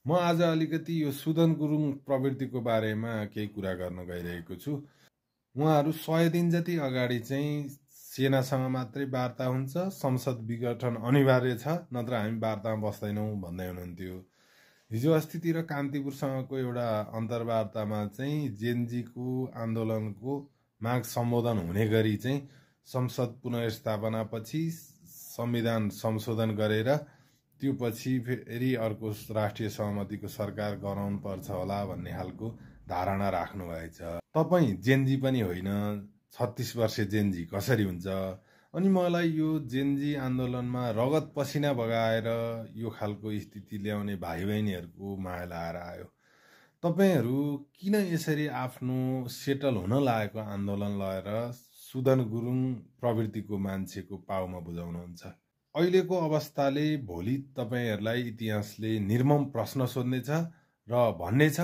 म आज अलिकति यो सुदन गुरुङ प्रवृत्तिको बारेमा केही कुरा गर्न गइरहेको छु। उहाँहरू 100 दिन जति अगाडि चाहिँ सेनासँग मात्रै वार्ता हुन्छ, संसद विघटन अनिवार्य छ, नत्र हामी वार्तामा बस्दैनौँ भन्दै हुनुहुन्थ्यो। हिजो अस्तितिर कान्तिपुरसँगको एउटा अन्तर्वार्तामा चाहिँ जेनजीको आन्दोलनको माग सम्बोधन हुने गरी चाहिँ संसद पुनर्स्थापनापछि संविधान संशोधन गरेर त्यो पछि फेरि अर्को राष्ट्रिय सहमतिको सरकार गराउनु पर्छ होला भन्ने खालको धारणा राख्नुभएछ। तपाईँ जेनजी पनि होइन, 36 वर्षे जेनजी कसरी हुन्छ? अनि मलाई यो जेनजी आन्दोलनमा रगत पसिना बगाएर यो खालको स्थिति ल्याउने भाइ बहिनीहरूको माया लाएर आयो। तपाईहरू किन यसरी आफ्नो सेटल हुन लागेको आन्दोलन लगाएर सुदन गुरुङ प्रवृत्तिको मान्छेको पाउमा बुझाउनुहुन्छ? अहिलेको अवस्थाले भोलि तपाईहरूलाई इतिहासले निर्मम प्रश्न सोध्नेछ र भन्नेछ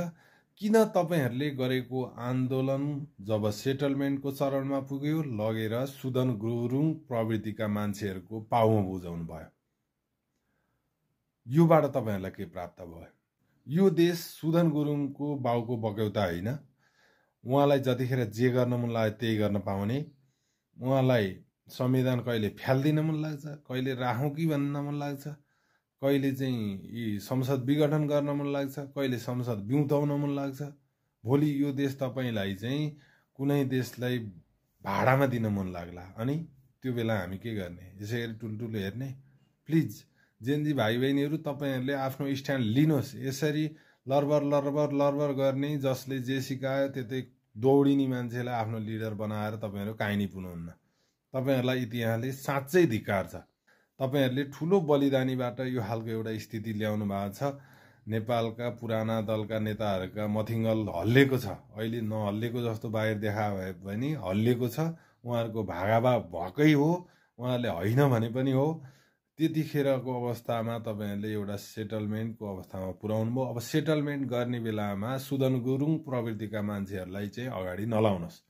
किन तपाईहरूले गरेको आन्दोलन जब सेटलमेन्टको चरणमा पुग्यो लगेर सुदन गुरुङ प्रवृत्तिका मान्छेहरूको पाउमा बुझाउनु भयो। योबाट तपाईहरूलाई के प्राप्त भयो? यो देश सुदन गुरुङको बाउको बक्यौता होइन। उहाँलाई जतिखेर जे गर्न मन लाग्यो त्यही गर्न पाउने, उहाँलाई संविधान कहिले फ्याल्दिन मन लाग्छ, कहिले राखौँ कि भन्न मन लाग्छ, कहिले चाहिँ यी संसद विघटन गर्न मन लाग्छ, कहिले संसद बिउताउन मन लाग्छ। भोलि यो देश तपाईँलाई चाहिँ कुनै देशलाई भाडामा दिन मन लाग्ला, अनि त्यो बेला हामी के गर्ने? यसै गरी टुल्टुलो हेर्ने? प्लिज जेनजी भाइ बहिनीहरू, तपाईँहरूले आफ्नो स्ट्यान्ड लिनुहोस्। यसरी लरबर लरबर लरबर गर्ने, जसले जे सिकायो त्यतै दौडिने मान्छेलाई आफ्नो लिडर बनाएर तपाईँहरू काहीँ नि पुग्नुहुन्न। तपाईहरूलाई इतिहासले साँच्चै धिक्कार छ। तपाईहरूले ठुलो बलिदानीबाट यो खालको एउटा स्थिति ल्याउनु भएको छ। नेपालका पुराना दलका नेताहरूका मथिङ्गल हल्लेको छ, अहिले नहल्लेको जस्तो बाहिर देखा भए पनि हल्लेको छ। उहाँहरूको भागाभाग भएकै हो, उहाँहरूले होइन भने पनि हो। त्यतिखेरको अवस्थामा तपाईँहरूले एउटा सेटलमेन्टको अवस्थामा पुर्याउनु भयो। अब सेटलमेन्ट गर्ने बेलामा सुदन गुरुङ प्रवृत्तिका मान्छेहरूलाई चाहिँ अगाडि नलाउनुहोस्।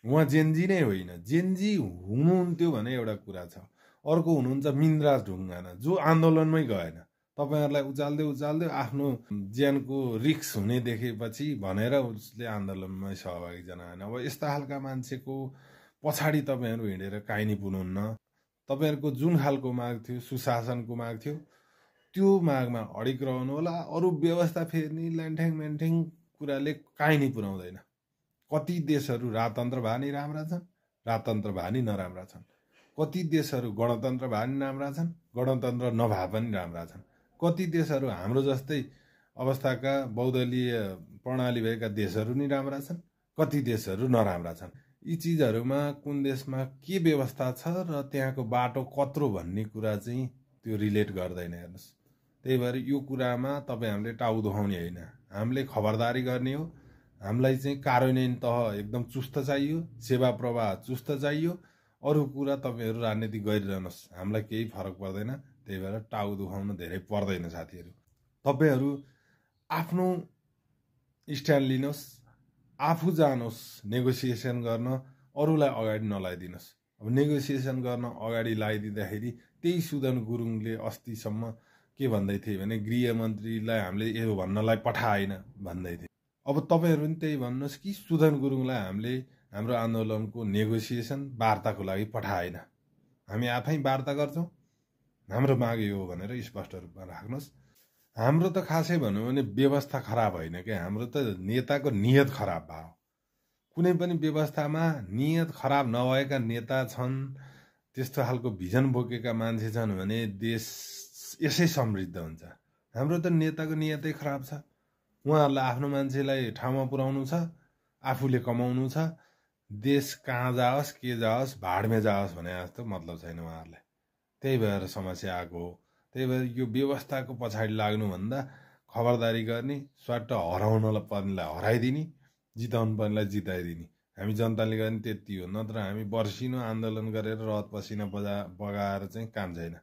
उहाँ जेनजी नै होइन, जेनजी हुनुहुन्थ्यो भने एउटा कुरा छ, अर्को हुनुहुन्छ मिन्द्राज ढुङ्गाना, जो आन्दोलनमै गएन। तपाईँहरूलाई उचाल्दै उचाल्दै आफ्नो ज्यानको रिक्स हुने देखेपछि भनेर उसले आन्दोलनमै सहभागी जनाएन। अब यस्ता खालका मान्छेको पछाडि तपाईँहरू हिँडेर काहीँ नि पुग्नुहुन्न। तपाईँहरूको जुन खालको माग थियो, सुशासनको माग थियो, त्यो मागमा अडिक रहनु होला। अरू व्यवस्था फेर्ने ल्यान्ठ्याङ म्यान्ठ्याङ कुराले काहीँ नि पुर्याउँदैन। कति देशहरू राजतन्त्र भए नि राम्रा छन्, राजतन्त्र भए नि नराम्रा छन्। कति देशहरू गणतन्त्र भए नि राम्रा छन्, गणतन्त्र नभए पनि राम्रा छन्। कति देशहरू हाम्रो जस्तै अवस्थाका बहुदलीय प्रणाली भएका देशहरू नि राम्रा छन्, कति देशहरू नराम्रा छन्। यी चिजहरूमा कुन देशमा के व्यवस्था छ र त्यहाँको बाटो कत्रो भन्ने कुरा चाहिँ त्यो रिलेट गर्दैन। हेर्नुहोस्, त्यही भएर यो कुरामा तपाईँ हामीले टाउ दुखाउने होइन, हामीले खबरदारी गर्ने हो। हामीलाई चाहिँ कार्यान्वयन तह एकदम चुस्त चाहियो, सेवा प्रवाह चुस्त चाहियो। अरू कुरा तपाईँहरू राजनीति गरिरहनुहोस्, हामीलाई केही फरक पर्दैन। त्यही भएर टाउ दुखाउन धेरै पर्दैन साथीहरू। तपाईँहरू आफ्नो स्ट्यान्ड लिनुहोस्, आफू जानुहोस् नेगोसिएसन गर्न, अरूलाई अगाडि नलाइदिनुहोस्। अब नेगोसिएसन गर्न अगाडि लगाइदिँदाखेरि त्यही सुदन गुरुङले अस्तिसम्म के भन्दै थिए भने गृहमन्त्रीलाई हामीले यो भन्नलाई पठाएन भन्दै थिए। अब तपाईँहरू पनि त्यही भन्नुहोस् कि सुदन गुरुङलाई हामीले हाम्रो आन्दोलनको नेगोसिएसन वार्ताको लागि पठाएन, हामी आफै वार्ता गर्छौँ, हाम्रो माग यो हो भनेर स्पष्ट रूपमा राख्नुहोस्। हाम्रो त खासै भनौँ भने व्यवस्था खराब होइन क्या, हाम्रो त नेताको नियत खराब भयो। कुनै पनि व्यवस्थामा नियत खराब नभएका नेता छन्, त्यस्तो खालको भिजन बोकेका मान्छे छन् भने देश यसै समृद्ध हुन्छ। हाम्रो त नेताको नियतै खराब छ। उहाँहरूलाई आफ्नो मान्छेलाई ठाउँमा पुर्याउनु छ, आफूले कमाउनु छ, देश कहाँ जाओस् के जाओस् भाडमे जाओस् भने जस्तो मतलब छैन उहाँहरूलाई। त्यही भएर समस्या आएको हो। त्यही भएर यो व्यवस्थाको पछाडि लाग्नुभन्दा खबरदारी गर्ने, स्वाट हराउन पर्नेलाई हराइदिने, जिताउनु पर्नेलाई जिताइदिने। हामी जनताले गर्ने त्यति हो, नत्र हामी वर्षिनो आन्दोलन गरेर रगत पसिना बगाएर चाहिँ काम छैन।